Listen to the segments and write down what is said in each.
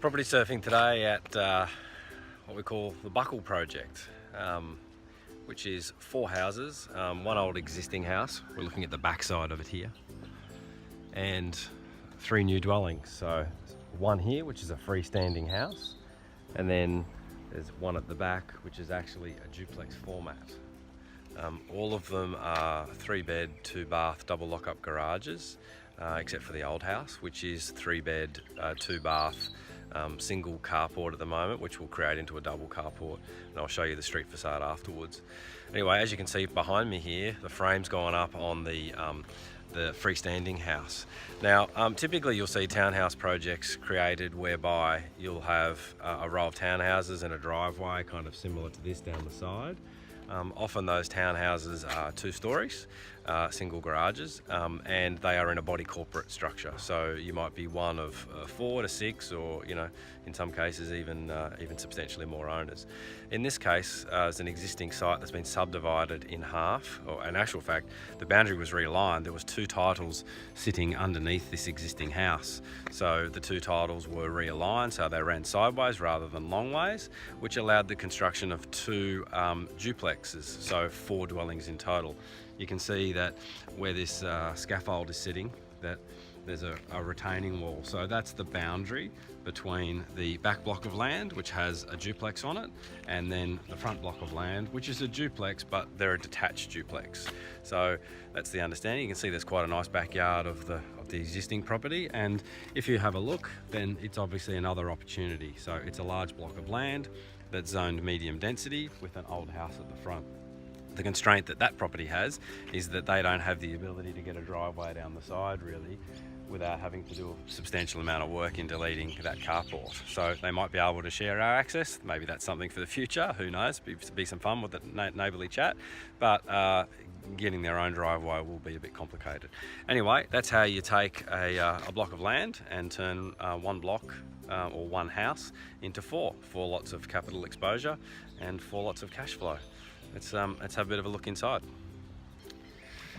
Property surfing today at what we call the Buckle Project, which is 4 houses, one old existing house, we're looking at the back side of it here, and 3 new dwellings. So one here, which is a freestanding house, and then there's one at the back, which is actually a duplex format. All of them are 3-bed, 2-bath, double lock-up garages, except for the old house, which is 3-bed, 2-bath, single carport at the moment, which will create into a double carport, and I'll show you the street facade afterwards. Anyway, as you can see behind me here, the frame's gone up on the freestanding house. Now, typically you'll see townhouse projects created whereby you'll have a row of townhouses and a driveway, kind of similar to this down the side. Often those townhouses are 2 stories, single garages, and they are in a body corporate structure. So you might be one of 4 to 6, or in some cases even substantially more owners. In this case, it's an existing site that's been subdivided in half. Or in actual fact, the boundary was realigned. There was 2 titles sitting underneath this existing house. So the 2 titles were realigned, so they ran sideways rather than long ways, which allowed the construction of 2 duplexes, so 4 dwellings in total. You can see that where this scaffold is sitting, that there's a retaining wall. So that's the boundary between the back block of land, which has a duplex on it, and then the front block of land, which is a duplex, but they're a detached duplex. So that's the understanding. You can see there's quite a nice backyard of the existing property, and if you have a look, then it's obviously another opportunity. So it's a large block of land that's zoned medium density with an old house at the front. The constraint that property has is that they don't have the ability to get a driveway down the side really without having to do a substantial amount of work in deleting that carport. So they might be able to share our access. Maybe that's something for the future, who knows, be some fun with the neighbourly chat, but getting their own driveway will be a bit complicated. Anyway, that's how you take a block of land and turn one block or one house into 4 lots of capital exposure and 4 lots of cash flow. Let's have a bit of a look inside.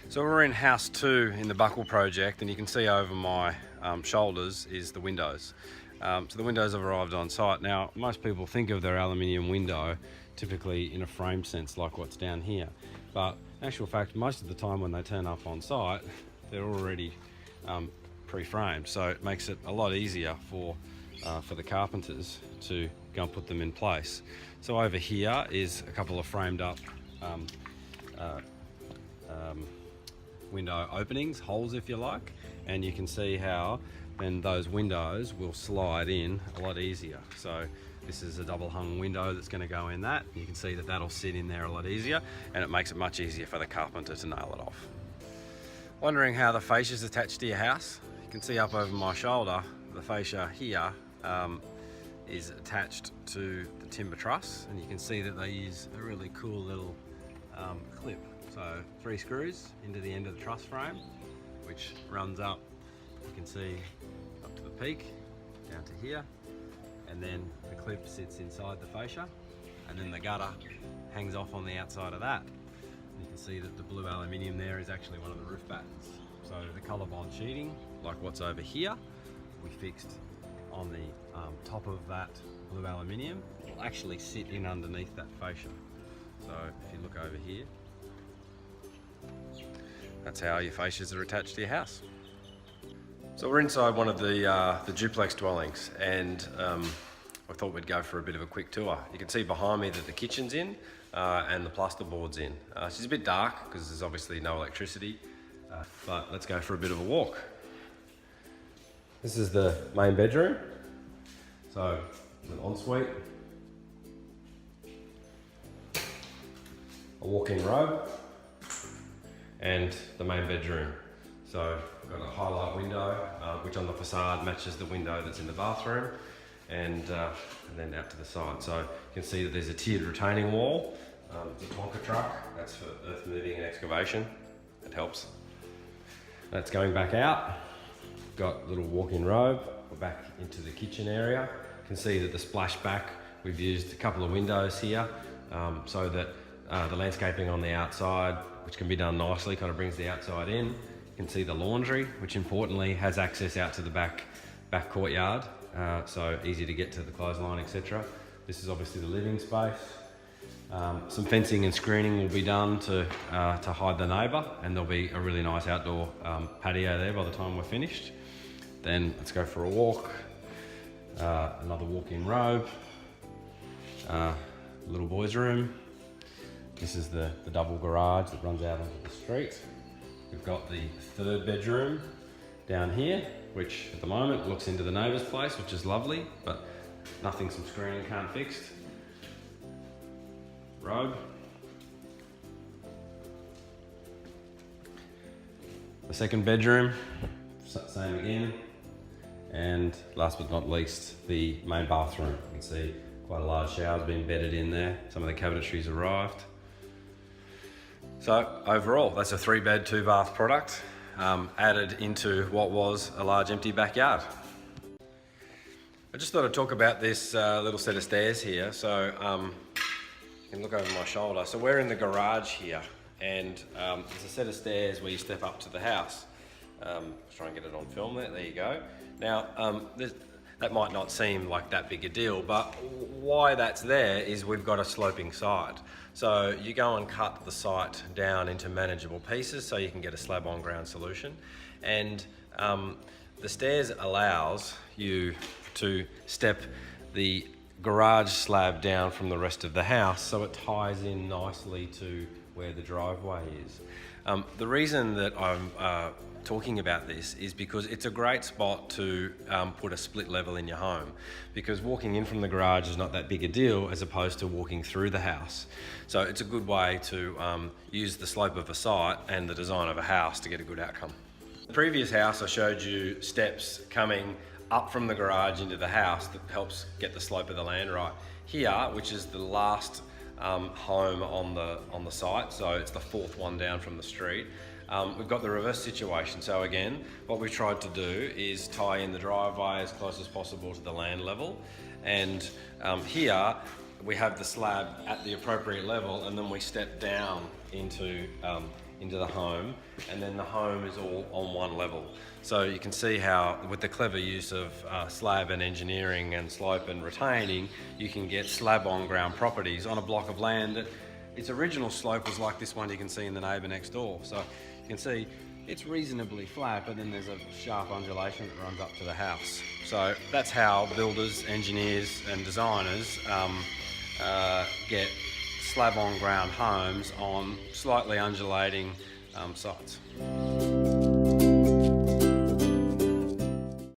So we're in house 2 in the Buckle Project, and you can see over my shoulders is the windows. So the windows have arrived on site. Now, most people think of their aluminium window typically in a frame sense like what's down here, but in actual fact, most of the time when they turn up on site, they're already pre-framed, so it makes it a lot easier for the carpenters to go and put them in place. So over here is a couple of framed up window openings, holes if you like, and you can see how then those windows will slide in a lot easier. So this is a double hung window that's going to go in that. You can see that that'll sit in there a lot easier, and it makes it much easier for the carpenter to nail it off. Wondering how the fascia is attached to your house? You can see up over my shoulder, the fascia here is attached to the timber truss, and you can see that they use a really cool little clip. So 3 screws into the end of the truss frame, which runs up, you can see, up to the peak, down to here, and then the clip sits inside the fascia, and then the gutter hangs off on the outside of that. And you can see that the blue aluminium there is actually one of the roof battens. So the COLORBOND sheeting, like what's over here, we fixed on the top of that blue aluminium. It'll actually sit in underneath that fascia. So if you look over here, that's how your fascias are attached to your house. So we're inside one of the duplex dwellings, and I thought we'd go for a bit of a quick tour. You can see behind me that the kitchen's in and the plasterboard's in. She's a bit dark because there's obviously no electricity, but let's go for a bit of a walk. This is the main bedroom. So an ensuite, a walk-in robe, and the main bedroom. So we've got a highlight window, which on the facade matches the window that's in the bathroom, and then out to the side. So you can see that there's a tiered retaining wall. It's a Tonka truck, that's for earth moving and excavation. It helps. That's going back out. Got a little walk-in robe. We're back into the kitchen area. You can see that the splashback, we've used a couple of windows here so that the landscaping on the outside, which can be done nicely, kind of brings the outside in. You can see the laundry, which importantly has access out to the back courtyard so easy to get to the clothesline, etc. This is obviously the living space. Some fencing and screening will be done to hide the neighbour, and there'll be a really nice outdoor patio there by the time we're finished. Then let's go for a walk. Another walk-in robe. Little boy's room. This is the double garage that runs out onto the street. We've got the third bedroom down here, which at the moment looks into the neighbour's place, which is lovely, but nothing some screening can't fix. Robe. The second bedroom, same again. And last but not least, the main bathroom. You can see quite a large shower's been bedded in there. Some of the cabinetry's arrived. So overall, that's a 3-bed, 2-bath product added into what was a large empty backyard. I just thought I'd talk about this little set of stairs here. So you can look over my shoulder. So we're in the garage here, and there's a set of stairs where you step up to the house. Let's try and get it on film there. There you go. Now, that might not seem like that big a deal, but why that's there is we've got a sloping site. So you go and cut the site down into manageable pieces so you can get a slab on ground solution. And the stairs allows you to step the garage slab down from the rest of the house, so it ties in nicely to where the driveway is. The reason that I'm talking about this is because it's a great spot to put a split level in your home, because walking in from the garage is not that big a deal as opposed to walking through the house. So it's a good way to use the slope of a site and the design of a house to get a good outcome. The previous house I showed you steps coming up from the garage into the house that helps get the slope of the land right. Here, which is the last home on the site, so it's the 4th one down from the street, we've got the reverse situation. So again, what we've tried to do is tie in the driveway as close as possible to the land level, and here we have the slab at the appropriate level, and then we step down into the home, and then the home is all on one level. So you can see how, with the clever use of slab and engineering and slope and retaining, you can get slab on ground properties on a block of land that its original slope was like this one you can see in the neighbour next door. So you can see it's reasonably flat, but then there's a sharp undulation that runs up to the house. So that's how builders, engineers and designers get slab on ground homes on slightly undulating sites.